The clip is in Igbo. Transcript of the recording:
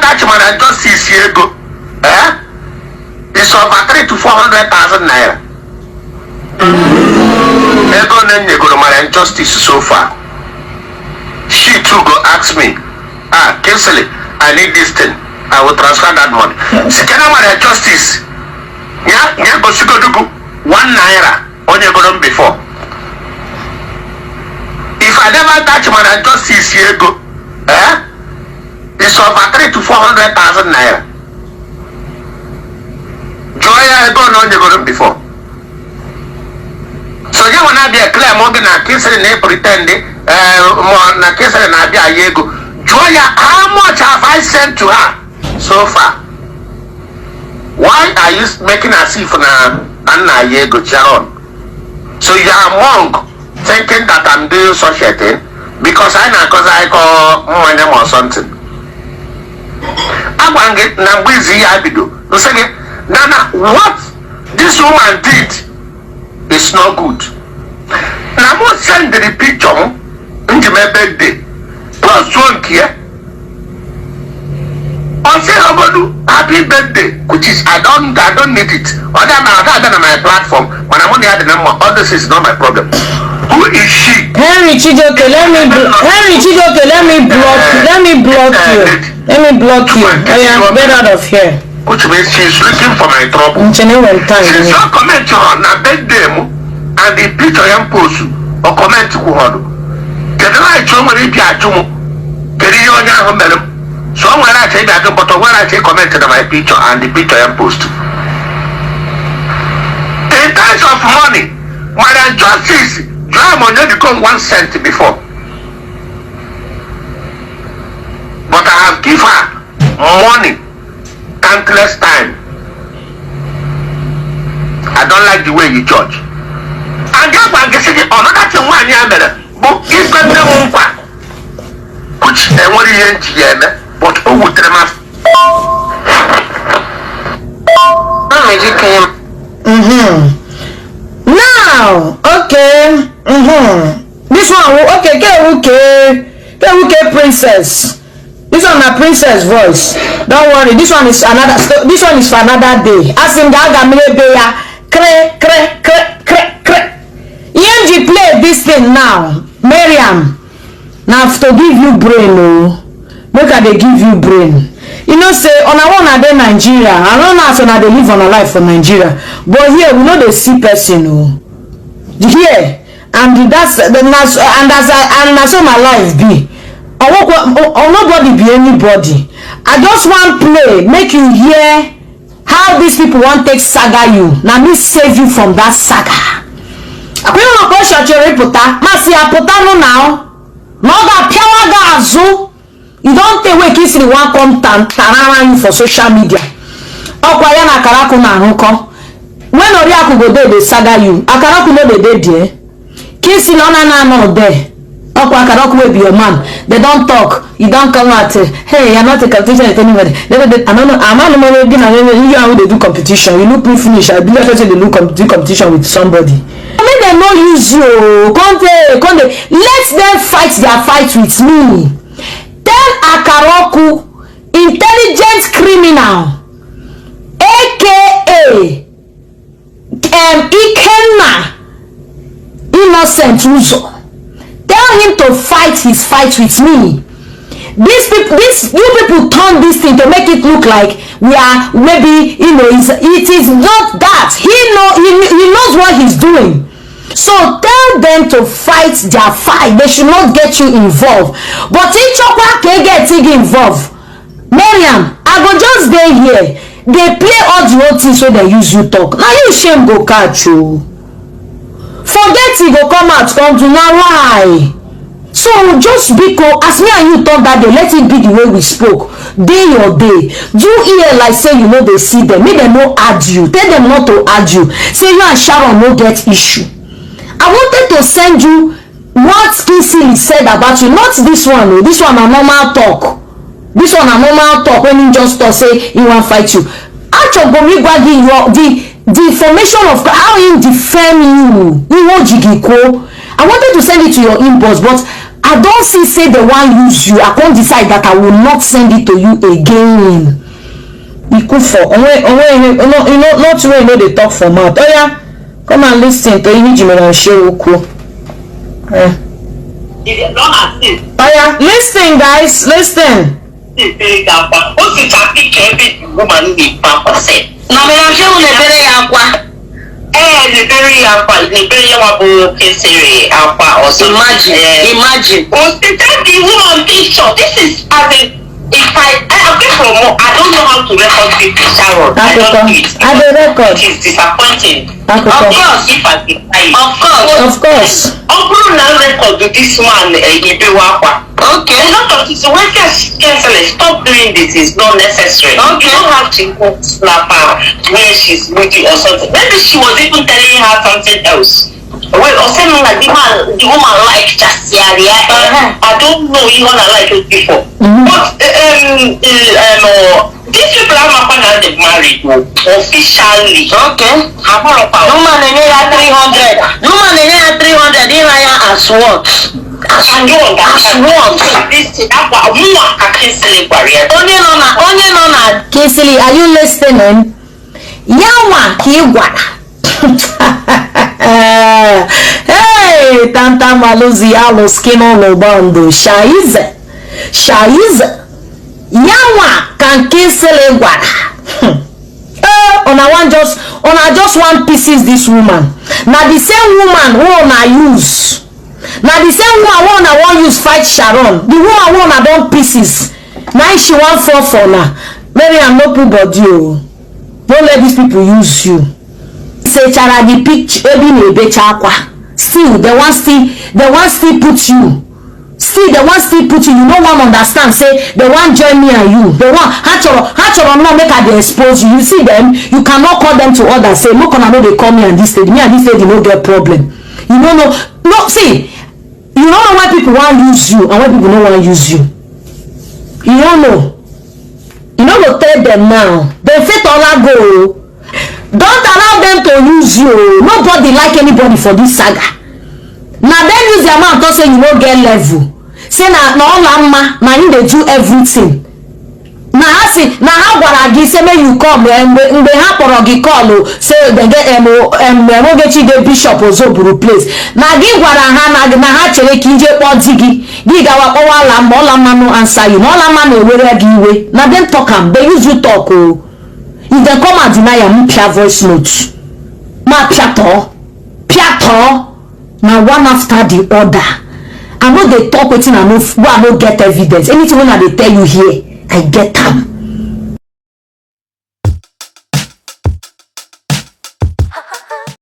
attach man justice ego, it's over 300,000 to 400,000 naira. Ego nenye go man justice so far. She too go ask me, Kinsley, I need this thing. I will transfer that money. Second man justice. Yeah, go dugu 1 naira on your go before. If I never touch man justice ego, it's over 300,000 to 400,000 naira. Joy I go on your go before. So you wanna be a clear morgan and Kinsley pretending na Kinsley na be a yego. Joya, how much have I sent to her so far? Why are you making as if na Anna Yego Charon? So you are monk thinking that I'm doing such a thing because I call my name or something. I want to get na busy abido. You say Nana, what this woman did is not good. Now I'm send the picture into my birthday. Plus one here. I say happy birthday, which is I don't need it. Other than my platform, when I'm only had the number, all this is not my problem. Who is she? Henry Chijoke, let me block you. I am get out of here. Which means she's looking for my trouble. She's not commenting on a birthday and the picture I am post or comment to her. Can I show me the picture? So when I say that, but when I say comment on my picture and the picture I post. In terms of money, my justice, I'm only become 1 cent before. But I have given her money, countless time. I don't like the way you judge. And just one can say, another thing one year better, but it's got no one. Which they want to but who would them have? Now, okay. This one, okay, princess. This one a princess voice. Don't worry. This one is another. This one is for another day. Asim gaga melebeya. Kre. EMG play this thing now. Maryam. Now to give you brain, oh. Make they give you brain. You know, say on a one day Nigeria. I don't know how they live on a life for Nigeria. But here we know they see person, oh. Here and that's how my life be. Or nobody be anybody. I just want play, make you hear how these people want take saga you. Now me save you from that saga. Akwe no ko shot your reputa, masi apota no now. No ga piawa ga azu. You don't take way kiss the one come tarara you for social media. Okwa ya na Akaraku na nko. When Oriaku go there they saga you. Akaraku no dey there. Kiss no no there. Okwa Akaraku will be your man. They don't talk. You don't come out. Hey, you're not a competition with anybody. I don't know. I'm not you how they do competition. You look me finish. I believe they do competition with somebody. Make them not use you. Come let them fight their fight with me. Tell Akaraku, intelligent criminal, aka Ikenna, innocent Uzo. Tell him to fight his fight with me. You people turn this thing to make it look like we are maybe, you know, it is not that. He knows what he's doing. So tell them to fight their fight. They should not get you involved. But if Chokwa can get involved, Maryam, I go just stay here. They play all the old things when they use you talk. Now you shame go catch you. Forget it go come out, come to now why? So just because as me and you talk that day, let it be the way we spoke. Day your day. You hear like say you know they see them. Make them no argue. Tell them not to argue. Say you and Sharon no get issue. I wanted to send you what Kinsley said about you. Not this one. This one a normal talk. This one a normal talk when he just talk say he want fight you. Actually, the information of how he defend you. I wanted to send it to your inbox, but I don't see say the one use you. I can't decide that I will not send it to you again. For not when they talk for mouth. Oh yeah, come and listen to Maryam Sheruku. Oh yeah, listen guys, listen. Imagine. The woman picture. This is as a if I from home, I don't know how to record people, Sharon. I don't do it. I will record. It is disappointing. Of course, if I can find Of course. Uncle now record with this man, okay. A lot of people, when stop doing this, is not necessary. Okay. You don't have to slap her where she's looking or something. Maybe she was even telling her something else. Well, or something like the woman like just I don't know even I like it before. But these people are not married officially. Okay. Woman in here 300. Woman in here 300. In here as what? As what? Only nona. Kisili, are you listening? Yawa kiwara. Hey, tanta maluzi alo skino lobando shaize yawa can kisele gwara. Ona just one pieces this woman. Now the same woman who ona use. Now the same woman who ona use fight Sharon. The woman who ona don pieces. Now she want fall for now. Maryam no put body o. Don't let these people use you. Say chara the picture still they want still put you. Still they want still put you. You no one understand. Say they want join me and you. They want hatchoro no make they expose you. You see them, you cannot call them to order. Say look on I know they call me and this lady. Me and this lady no get problem. You don't know. No, see, you don't know why people want use you and why people don't want use you. You don't know. You know go tell them now. They fit all go. Don't allow them to use you. Nobody like anybody for this saga. Now then use their mouth to say you no get level. Say na all amma na you dey do everything. Na how gwara say make you come mgbe ha kpọrọ gị call say they get Ogechi the bishop Ozoburu place. Na gị gwara ha na ha chere ka ije kpọ di gị gawa kpọwa ala mma no answer you. Na ọla mma na ewere gị iwe. Na them talk am, they use you talk o. If they come and deny am, pia voice note. Ma piato. Now one after the other. I know they talk wetin I no get evidence. Anything when I dey tell you here, I get them.